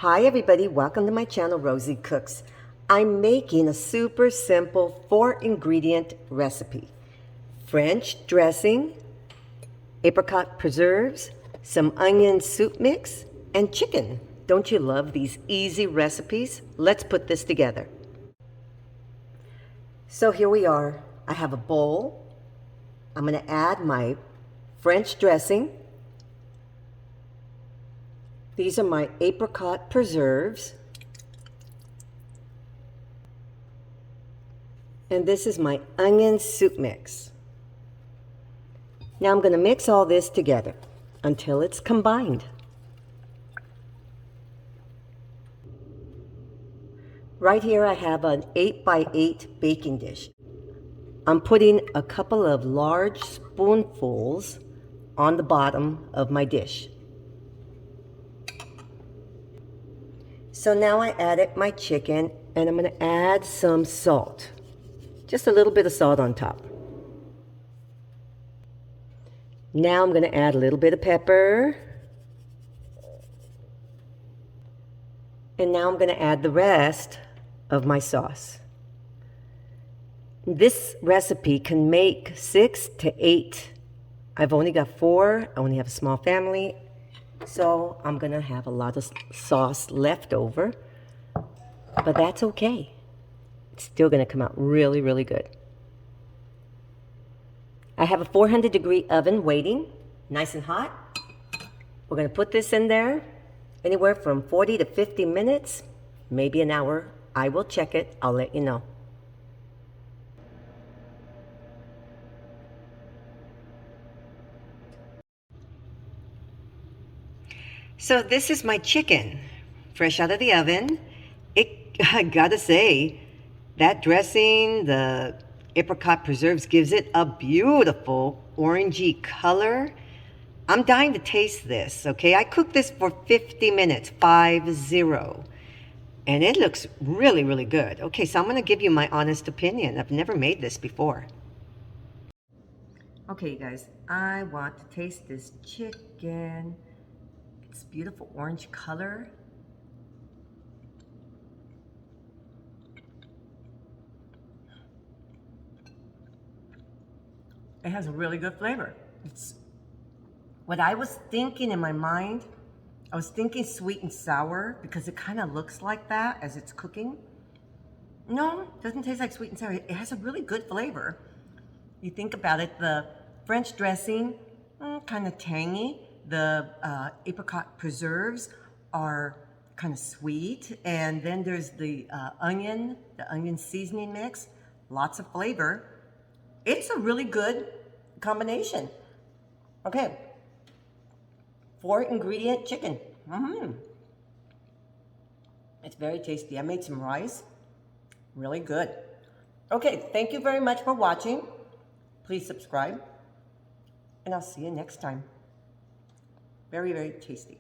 Hi everybody, welcome to my channel, Rosie Cooks. I'm making a super simple 4-ingredient recipe. French dressing, apricot preserves, some onion soup mix, and chicken. Don't you love these easy recipes? Let's put this together. So here we are. I have a bowl. I'm going to add my French dressing. These are my apricot preserves. And this is my onion soup mix. Now I'm going to mix all this together until it's combined. Right here I have an 8x8 baking dish. I'm putting a couple of large spoonfuls on the bottom of my dish. So now I added my chicken and I'm going to add some salt. Just a little bit of salt on top. Now I'm going to add a little bit of pepper. And now I'm going to add the rest of my sauce. This recipe can make 6 to 8. I've only got 4. I only have a small family. So I'm going to have a lot of sauce left over. But that's okay. It's still going to come out really, really good. I have a 400-degree oven waiting, nice and hot. We're going to put this in there anywhere from 40 to 50 minutes, maybe an hour. I will check it. I'll let you know. So this is my chicken, fresh out of the oven. I gotta say, that dressing, the apricot preserves, gives it a beautiful orangey color. I'm dying to taste this, okay? I cooked this for 50 minutes, 50. And it looks really, really good. Okay, so I'm gonna give you my honest opinion. I've never made this before. Okay, you guys, I want to taste this chicken. It's beautiful orange color. It has a really good flavor. It's what I was thinking in my mind. I was thinking sweet and sour because it kind of looks like that as it's cooking. No, it doesn't taste like sweet and sour. It has a really good flavor. You think about it, the French dressing, kind of tangy. The apricot preserves are kind of sweet. And then there's the onion seasoning mix, lots of flavor. It's a really good combination. Okay, 4-ingredient chicken. It's very tasty. I made some rice, really good. Okay, thank you very much for watching. Please subscribe, and I'll see you next time. Very, very tasty.